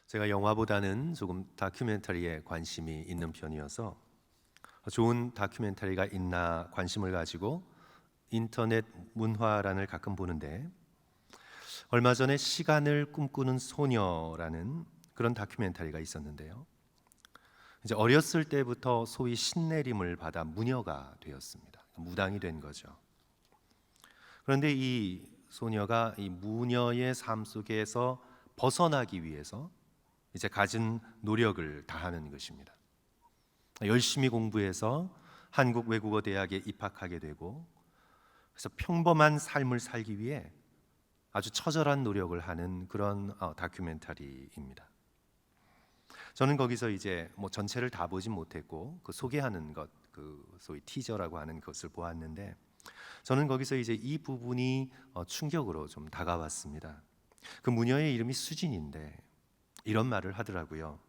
제가 영화보다는 조금 다큐멘터리에 관심이 있는 편이어서 좋은 다큐멘터리가 있나 관심을 가지고 인터넷 문화란을 가끔 보는데, 얼마 전에 시간을 꿈꾸는 소녀라는 그런 다큐멘터리가 있었는데요. 이제 어렸을 때부터 소위 신내림을 받아 무녀가 되었습니다. 무당이 된 거죠. 그런데 이 소녀가 이 무녀의 삶 속에서 벗어나기 위해서 이제 가진 노력을 다하는 것입니다. 열심히 공부해서 한국 외국어 대학에 입학하게 되고, 그래서 평범한 삶을 살기 위해 아주 처절한 노력을 하는 그런 다큐멘터리입니다. 저는 거기서 이제 전체를 다 보진 못했고, 그 소개하는 것, 그 소위 티저라고 하는 것을 보았는데, 저는 거기서 이제 이 부분이 충격으로 좀 다가왔습니다. 그 무녀의 이름이 수진인데 이런 말을 하더라고요.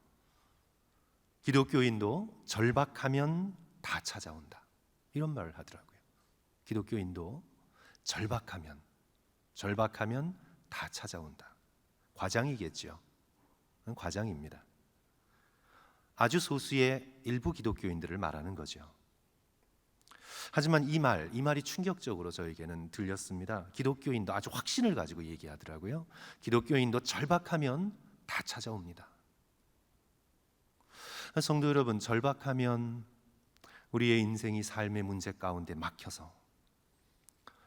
기독교인도 절박하면 다 찾아온다. 이런 말을 하더라고요. 기독교인도 절박하면 다 찾아온다. 과장이겠죠. 과장입니다. 아주 소수의 일부 기독교인들을 말하는 거죠. 하지만 이 말이 충격적으로 저에게는 들렸습니다. 기독교인도 아주 확신을 가지고 얘기하더라고요. 기독교인도 절박하면 다 찾아옵니다. 성도 여러분, 절박하면 우리의 인생이 삶의 문제 가운데 막혀서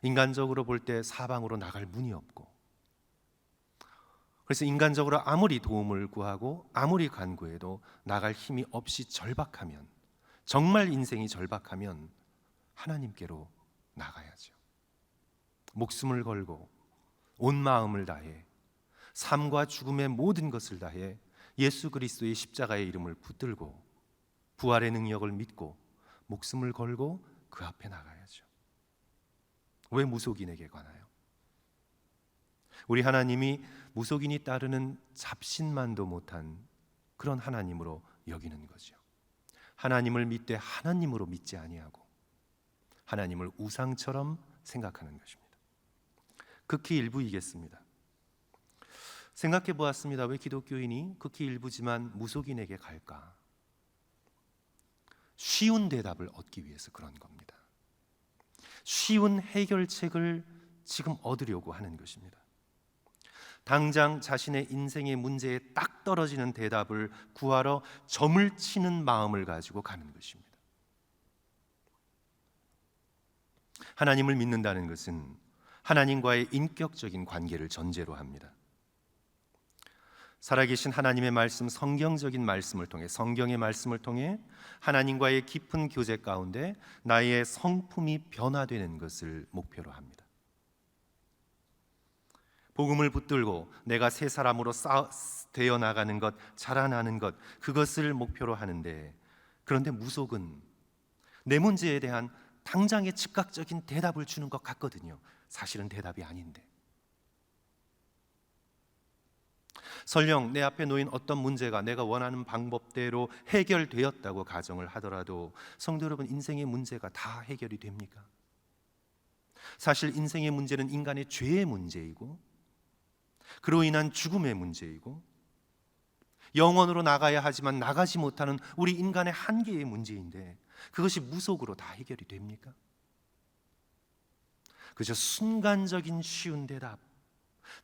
인간적으로 볼 때 사방으로 나갈 문이 없고, 그래서 인간적으로 아무리 도움을 구하고 아무리 간구해도 나갈 힘이 없이 절박하면, 정말 인생이 절박하면 하나님께로 나가야죠. 목숨을 걸고 온 마음을 다해 삶과 죽음의 모든 것을 다해 예수 그리스도의 십자가의 이름을 붙들고 부활의 능력을 믿고 목숨을 걸고 그 앞에 나가야죠. 왜 무속인에게 관하여? 우리 하나님이 무속인이 따르는 잡신만도 못한 그런 하나님으로 여기는 거죠. 하나님을 믿되 하나님으로 믿지 아니하고 하나님을 우상처럼 생각하는 것입니다. 극히 일부이겠습니다. 생각해 보았습니다. 왜 기독교인이 극히 일부지만 무속인에게 갈까? 쉬운 대답을 얻기 위해서 그런 겁니다. 쉬운 해결책을 지금 얻으려고 하는 것입니다. 당장 자신의 인생의 문제에 딱 떨어지는 대답을 구하러 점을 치는 마음을 가지고 가는 것입니다. 하나님을 믿는다는 것은 하나님과의 인격적인 관계를 전제로 합니다. 살아계신 하나님의 말씀, 성경적인 말씀을 통해, 성경의 말씀을 통해 하나님과의 깊은 교제 가운데 나의 성품이 변화되는 것을 목표로 합니다. 복음을 붙들고 내가 새 사람으로 되어 나가는 것, 자라나는 것, 그것을 목표로 하는데, 그런데 무속은 내 문제에 대한 당장의 즉각적인 대답을 주는 것 같거든요. 사실은 대답이 아닌데, 설령 내 앞에 놓인 어떤 문제가 내가 원하는 방법대로 해결되었다고 가정을 하더라도, 성도 여러분, 인생의 문제가 다 해결이 됩니까? 사실 인생의 문제는 인간의 죄의 문제이고, 그로 인한 죽음의 문제이고, 영원으로 나가야 하지만 나가지 못하는 우리 인간의 한계의 문제인데, 그것이 무속으로 다 해결이 됩니까? 그저 순간적인 쉬운 대답,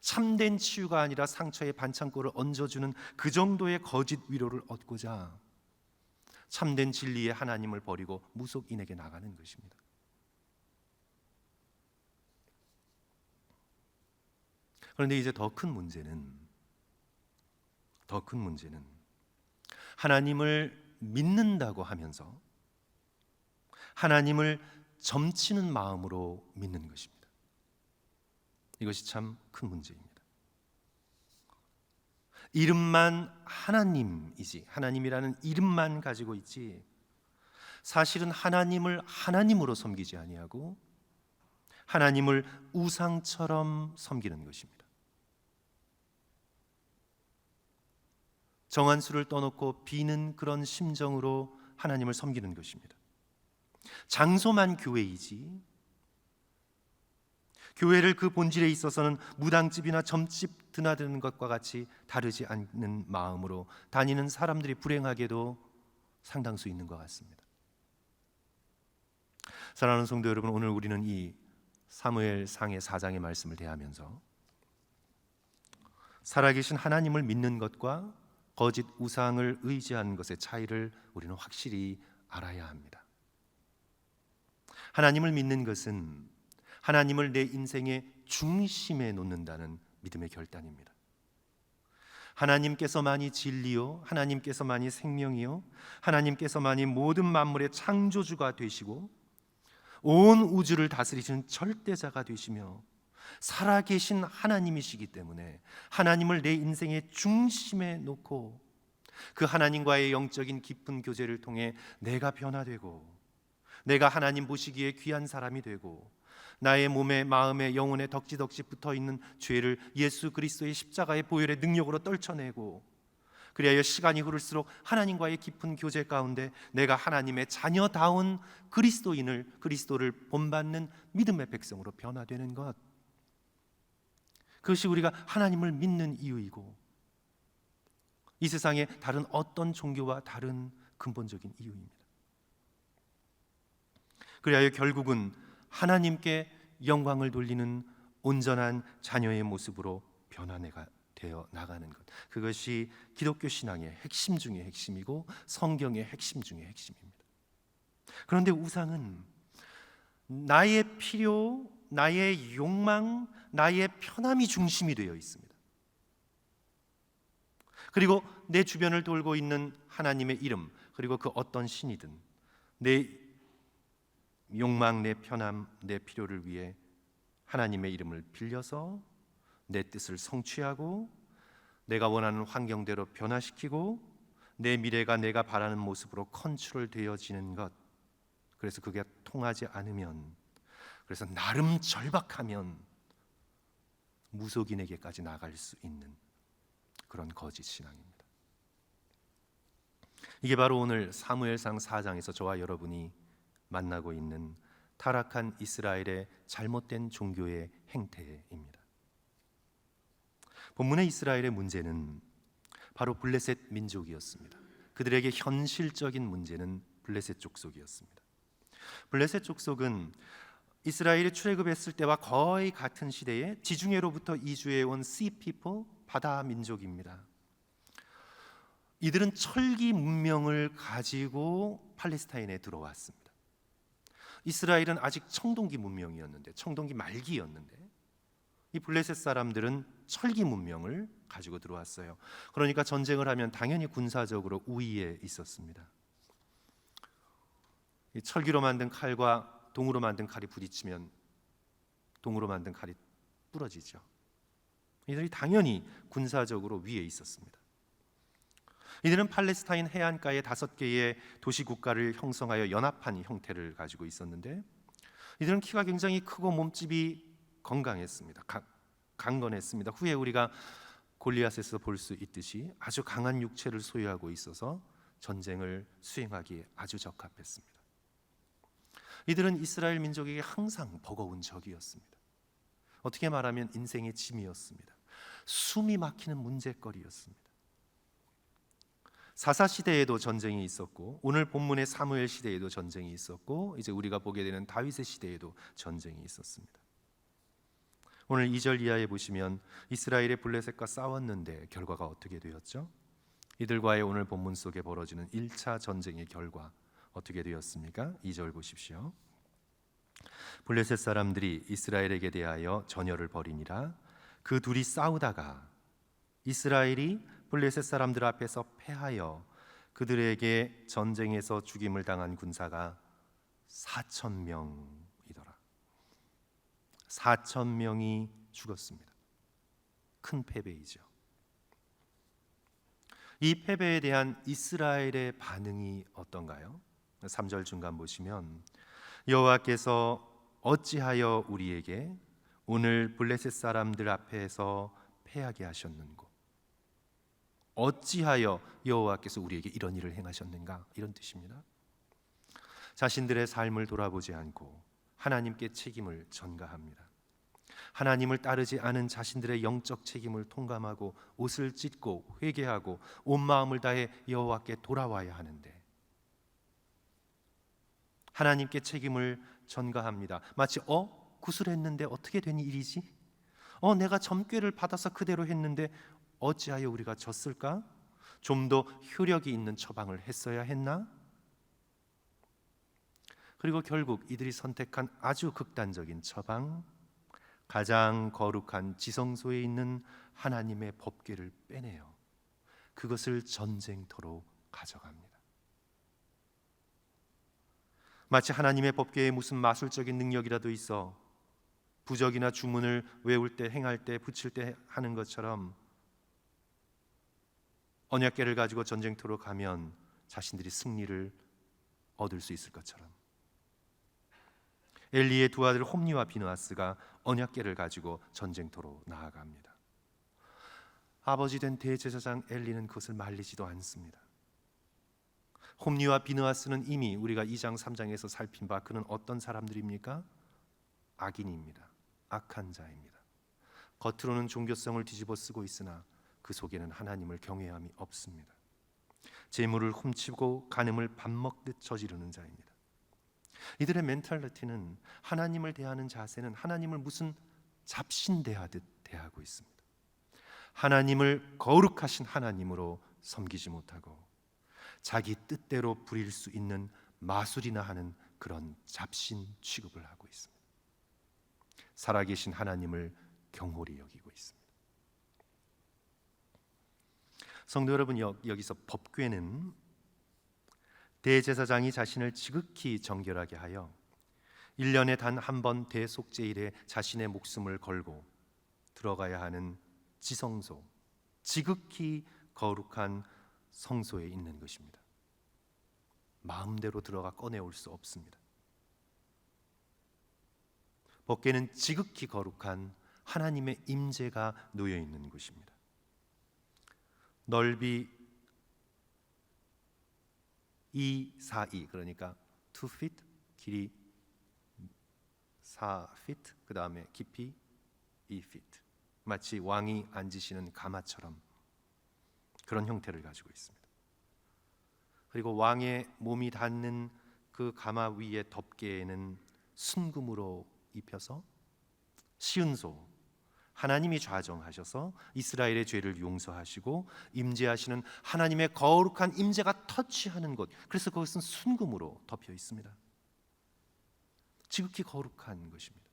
참된 치유가 아니라 상처에 반창고를 얹어주는 그 정도의 거짓 위로를 얻고자 참된 진리의 하나님을 버리고 무속인에게 나가는 것입니다. 그런데 이제 더 큰 문제는 하나님을 믿는다고 하면서 하나님을 점치는 마음으로 믿는 것입니다. 이것이 참 큰 문제입니다. 이름만 하나님이지, 하나님이라는 이름만 가지고 있지, 사실은 하나님을 하나님으로 섬기지 아니하고 하나님을 우상처럼 섬기는 것입니다. 정한수를 떠놓고 비는 그런 심정으로 하나님을 섬기는 것입니다. 장소만 교회이지, 교회를 그 본질에 있어서는 무당집이나 점집 드나드는 것과 같이 다르지 않는 마음으로 다니는 사람들이 불행하게도 상당수 있는 것 같습니다. 사랑하는 성도 여러분, 오늘 우리는 이 사무엘상의 4장의 말씀을 대하면서 살아계신 하나님을 믿는 것과 거짓 우상을 의지하는 것의 차이를 우리는 확실히 알아야 합니다. 하나님을 믿는 것은 하나님을 내 인생의 중심에 놓는다는 믿음의 결단입니다. 하나님께서만이 진리요, 하나님께서만이 생명이요, 하나님께서만이 모든 만물의 창조주가 되시고 온 우주를 다스리시는 절대자가 되시며 살아계신 하나님이시기 때문에 하나님을 내 인생의 중심에 놓고 그 하나님과의 영적인 깊은 교제를 통해 내가 변화되고 내가 하나님 보시기에 귀한 사람이 되고 나의 몸에 마음에 영혼에 덕지덕지 붙어있는 죄를 예수 그리스도의 십자가의 보혈의 능력으로 떨쳐내고 그리하여 시간이 흐를수록 하나님과의 깊은 교제 가운데 내가 하나님의 자녀다운 그리스도를 본받는 믿음의 백성으로 변화되는 것, 그것이 우리가 하나님을 믿는 이유이고 이 세상의 다른 어떤 종교와 다른 근본적인 이유입니다. 그리하여 결국은 하나님께 영광을 돌리는 온전한 자녀의 모습으로 변화되어 나가는 것, 그것이 기독교 신앙의 핵심 중의 핵심이고 성경의 핵심 중의 핵심입니다. 그런데 우상은 나의 필요, 나의 욕망, 나의 편함이 중심이 되어 있습니다. 그리고 내 주변을 돌고 있는 하나님의 이름, 그리고 그 어떤 신이든 내 욕망, 내 편함, 내 필요를 위해 하나님의 이름을 빌려서 내 뜻을 성취하고 내가 원하는 환경대로 변화시키고 내 미래가 내가 바라는 모습으로 컨트롤되어지는 것, 그래서 그게 통하지 않으면, 그래서 나름 절박하면 무속인에게까지 나갈 수 있는 그런 거짓 신앙입니다. 이게 바로 오늘 사무엘상 4장에서 저와 여러분이 만나고 있는 타락한 이스라엘의 잘못된 종교의 행태입니다. 본문의 이스라엘의 문제는 바로 블레셋 민족이었습니다. 그들에게 현실적인 문제는 블레셋 족속이었습니다. 블레셋 족속은 이스라엘이 출애굽했을 때와 거의 같은 시대에 지중해로부터 이주해 온 Sea People, 바다 민족입니다. 이들은 철기 문명을 가지고 팔레스타인에 들어왔습니다. 이스라엘은 아직 청동기 문명이었는데, 청동기 말기였는데 이 블레셋 사람들은 철기 문명을 가지고 들어왔어요. 그러니까 전쟁을 하면 당연히 군사적으로 우위에 있었습니다. 이 철기로 만든 칼과 동으로 만든 칼이 부딪히면 동으로 만든 칼이 부러지죠. 이들이 당연히 군사적으로 위에 있었습니다. 이들은 팔레스타인 해안가에 5개의 도시 국가를 형성하여 연합한 형태를 가지고 있었는데, 이들은 키가 굉장히 크고 몸집이 건강했습니다. 강건했습니다. 후에 우리가 골리앗에서 볼 수 있듯이 아주 강한 육체를 소유하고 있어서 전쟁을 수행하기에 아주 적합했습니다. 이들은 이스라엘 민족에게 항상 버거운 적이었습니다. 어떻게 말하면 인생의 짐이었습니다. 숨이 막히는 문제거리였습니다. 사사 시대에도 전쟁이 있었고, 오늘 본문의 사무엘 시대에도 전쟁이 있었고, 이제 우리가 보게 되는 다윗의 시대에도 전쟁이 있었습니다. 오늘 2절 이하에 보시면 이스라엘의 블레셋과 싸웠는데 결과가 어떻게 되었죠? 이들과의 오늘 본문 속에 벌어지는 1차 전쟁의 결과 어떻게 되었습니까? 2절 보십시오. 블레셋 사람들이 이스라엘에게 대하여 전열을 벌이니라. 그 둘이 싸우다가 이스라엘이 블레셋 사람들 앞에서 패하여 그들에게 전쟁에서 죽임을 당한 군사가 4,000명이더라. 4,000명이 죽었습니다. 큰 패배이죠. 이 패배에 대한 이스라엘의 반응이 어떤가요? 3절 중간 보시면 여호와께서 어찌하여 우리에게 오늘 블레셋 사람들 앞에서 패하게 하셨는고, 어찌하여 여호와께서 우리에게 이런 일을 행하셨는가, 이런 뜻입니다. 자신들의 삶을 돌아보지 않고 하나님께 책임을 전가합니다. 하나님을 따르지 않은 자신들의 영적 책임을 통감하고 옷을 찢고 회개하고 온 마음을 다해 여호와께 돌아와야 하는데 하나님께 책임을 전가합니다. 마치 구술했는데 어떻게 된 일이지? 내가 점괘를 받아서 그대로 했는데 어찌하여 우리가 졌을까? 좀 더 효력이 있는 처방을 했어야 했나? 그리고 결국 이들이 선택한 아주 극단적인 처방, 가장 거룩한 지성소에 있는 하나님의 법궤를 빼내요 그것을 전쟁터로 가져갑니다. 마치 하나님의 법궤에 무슨 마술적인 능력이라도 있어 부적이나 주문을 외울 때, 행할 때, 붙일 때 하는 것처럼 언약궤를 가지고 전쟁터로 가면 자신들이 승리를 얻을 수 있을 것처럼 엘리의 두 아들 홈니와 비느하스가 언약궤를 가지고 전쟁터로 나아갑니다. 아버지 된 대제사장 엘리는 그것을 말리지도 않습니다. 홈니와 비느하스는 이미 우리가 2장 3장에서 살핀 바 그는 어떤 사람들입니까? 악인입니다. 악한 자입니다. 겉으로는 종교성을 뒤집어 쓰고 있으나 그 속에는 하나님을 경외함이 없습니다. 재물을 훔치고 간음을 밥 먹듯 저지르는 자입니다. 이들의 멘탈리티는 하나님을 대하는 자세는 하나님을 무슨 잡신 대하듯 대하고 있습니다. 하나님을 거룩하신 하나님으로 섬기지 못하고 자기 뜻대로 부릴 수 있는 마술이나 하는 그런 잡신 취급을 하고 있습니다. 살아계신 하나님을 경홀히 여기고 있습니다. 성도 여러분, 여기서 법궤는 대제사장이 자신을 지극히 정결하게 하여 1년에 단 한 번 대속제일에 자신의 목숨을 걸고 들어가야 하는 지성소, 지극히 거룩한 성소에 있는 것입니다. 마음대로 들어가 꺼내올 수 없습니다. 법궤는 지극히 거룩한 하나님의 임재가 놓여 있는 곳입니다. 넓이 242, 그러니까 2feet, 길이 4feet, 그 다음에 깊이 2feet, 마치 왕이 앉으시는 가마처럼 그런 형태를 가지고 있습니다. 그리고 왕의 몸이 닿는 그 가마 위의 덮개에는 순금으로 입혀서 시은소, 하나님이 좌정하셔서 이스라엘의 죄를 용서하시고 임재하시는 하나님의 거룩한 임재가 터치하는 곳, 그래서 그것은 순금으로 덮여 있습니다. 지극히 거룩한 것입니다.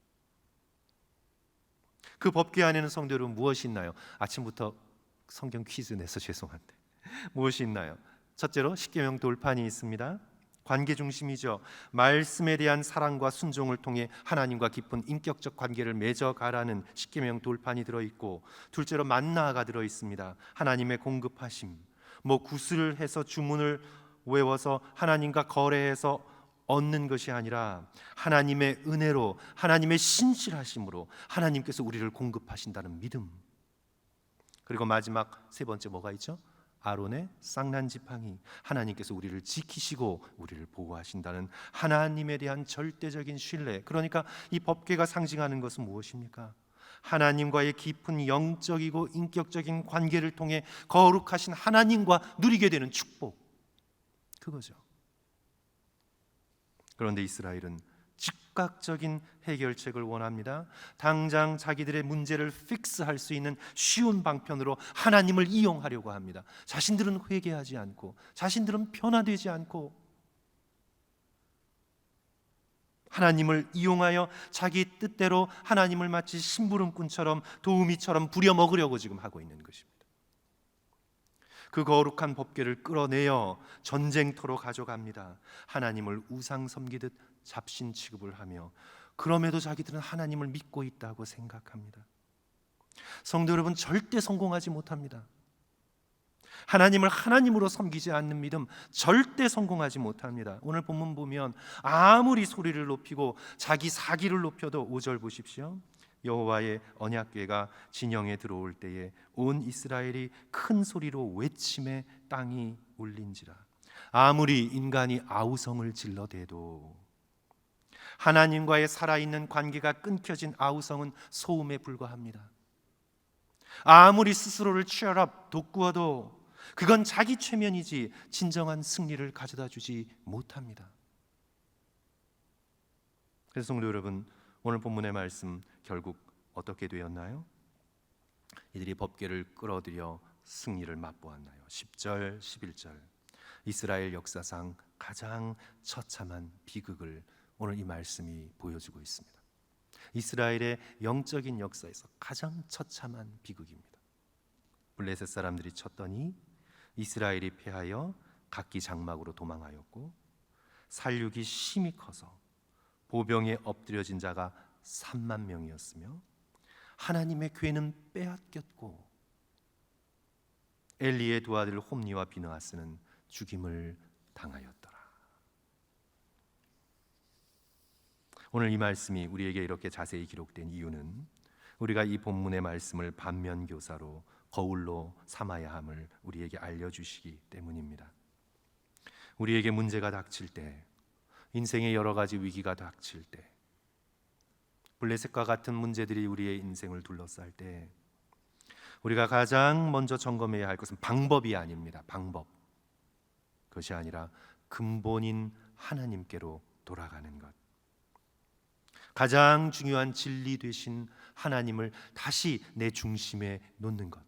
그 법궤 안에는 성도 여러분 무엇이 있나요? 아침부터 성경 퀴즈 내서 죄송한데 무엇이 있나요? 첫째로 십계명 돌판이 있습니다. 관계 중심이죠. 말씀에 대한 사랑과 순종을 통해 하나님과 깊은 인격적 관계를 맺어가라는 십계명 돌판이 들어있고, 둘째로 만나가 들어있습니다. 하나님의 공급하심, 구슬을 해서 주문을 외워서 하나님과 거래해서 얻는 것이 아니라 하나님의 은혜로, 하나님의 신실하심으로 하나님께서 우리를 공급하신다는 믿음. 그리고 마지막 세 번째 뭐가 있죠? 아론의 쌍난 지팡이, 하나님께서 우리를 지키시고 우리를 보호하신다는 하나님에 대한 절대적인 신뢰. 그러니까 이 법궤가 상징하는 것은 무엇입니까? 하나님과의 깊은 영적이고 인격적인 관계를 통해 거룩하신 하나님과 누리게 되는 축복, 그거죠. 그런데 이스라엘은 즉각적인 해결책을 원합니다. 당장 자기들의 문제를 픽스할 수 있는 쉬운 방편으로 하나님을 이용하려고 합니다. 자신들은 회개하지 않고, 자신들은 변화되지 않고, 하나님을 이용하여 자기 뜻대로 하나님을 마치 심부름꾼처럼 도우미처럼 부려먹으려고 지금 하고 있는 것입니다. 그 거룩한 법궤를 끌어내어 전쟁터로 가져갑니다. 하나님을 우상 섬기듯 잡신 취급을 하며, 그럼에도 자기들은 하나님을 믿고 있다고 생각합니다. 성도 여러분, 절대 성공하지 못합니다. 하나님을 하나님으로 섬기지 않는 믿음 절대 성공하지 못합니다. 오늘 본문 보면 아무리 소리를 높이고 자기 사기를 높여도 5절 보십시오. 여호와의 언약궤가 진영에 들어올 때에 온 이스라엘이 큰 소리로 외침에 땅이 울린지라. 아무리 인간이 아우성을 질러대도 하나님과의 살아있는 관계가 끊겨진 아우성은 소음에 불과합니다. 아무리 스스로를 치열업 돋구어도 그건 자기 최면이지 진정한 승리를 가져다 주지 못합니다. 그래서 성도 여러분, 오늘 본문의 말씀 결국 어떻게 되었나요? 이들이 법궤를 끌어들여 승리를 맛보았나요? 10절, 11절. 이스라엘 역사상 가장 처참한 비극을 오늘 이 말씀이 보여주고 있습니다. 이스라엘의 영적인 역사에서 가장 처참한 비극입니다. 블레셋 사람들이 쳤더니 이스라엘이 패하여 각기 장막으로 도망하였고, 살육이 심히 커서 보병에 엎드려진 자가 3만 명이었으며 하나님의 괴는 빼앗겼고, 엘리의 두 아들 홈니와 비느하스는 죽임을 당하였더라. 오늘 이 말씀이 우리에게 이렇게 자세히 기록된 이유는 우리가 이 본문의 말씀을 반면교사로 거울로 삼아야 함을 우리에게 알려주시기 때문입니다. 우리에게 문제가 닥칠 때, 인생의 여러 가지 위기가 닥칠 때, 블레셋과 같은 문제들이 우리의 인생을 둘러쌀 때 우리가 가장 먼저 점검해야 할 것은 방법이 아닙니다. 방법. 그것이 아니라 근본인 하나님께로 돌아가는 것. 가장 중요한 진리 되신 하나님을 다시 내 중심에 놓는 것.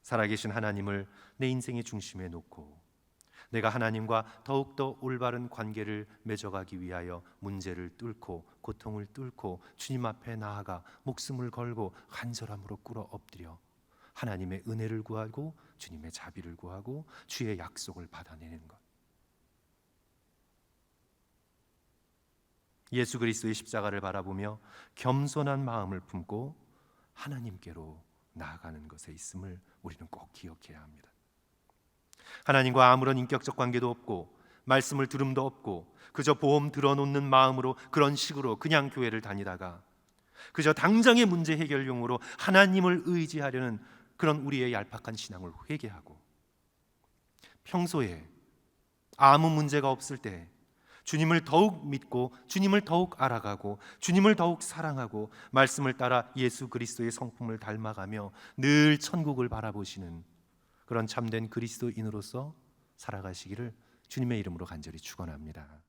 살아계신 하나님을 내 인생의 중심에 놓고 내가 하나님과 더욱더 올바른 관계를 맺어가기 위하여 문제를 뚫고 고통을 뚫고 주님 앞에 나아가 목숨을 걸고 간절함으로 꿇어 엎드려 하나님의 은혜를 구하고 주님의 자비를 구하고 주의 약속을 받아내는 것. 예수 그리스도의 십자가를 바라보며 겸손한 마음을 품고 하나님께로 나아가는 것에 있음을 우리는 꼭 기억해야 합니다. 하나님과 아무런 인격적 관계도 없고 말씀을 들음도 없고 그저 보험 들어놓는 마음으로 그런 식으로 그냥 교회를 다니다가 그저 당장의 문제 해결용으로 하나님을 의지하려는 그런 우리의 얄팍한 신앙을 회개하고, 평소에 아무 문제가 없을 때 주님을 더욱 믿고 주님을 더욱 알아가고 주님을 더욱 사랑하고 말씀을 따라 예수 그리스도의 성품을 닮아가며 늘 천국을 바라보시는 그런 참된 그리스도인으로서 살아가시기를 주님의 이름으로 간절히 축원합니다.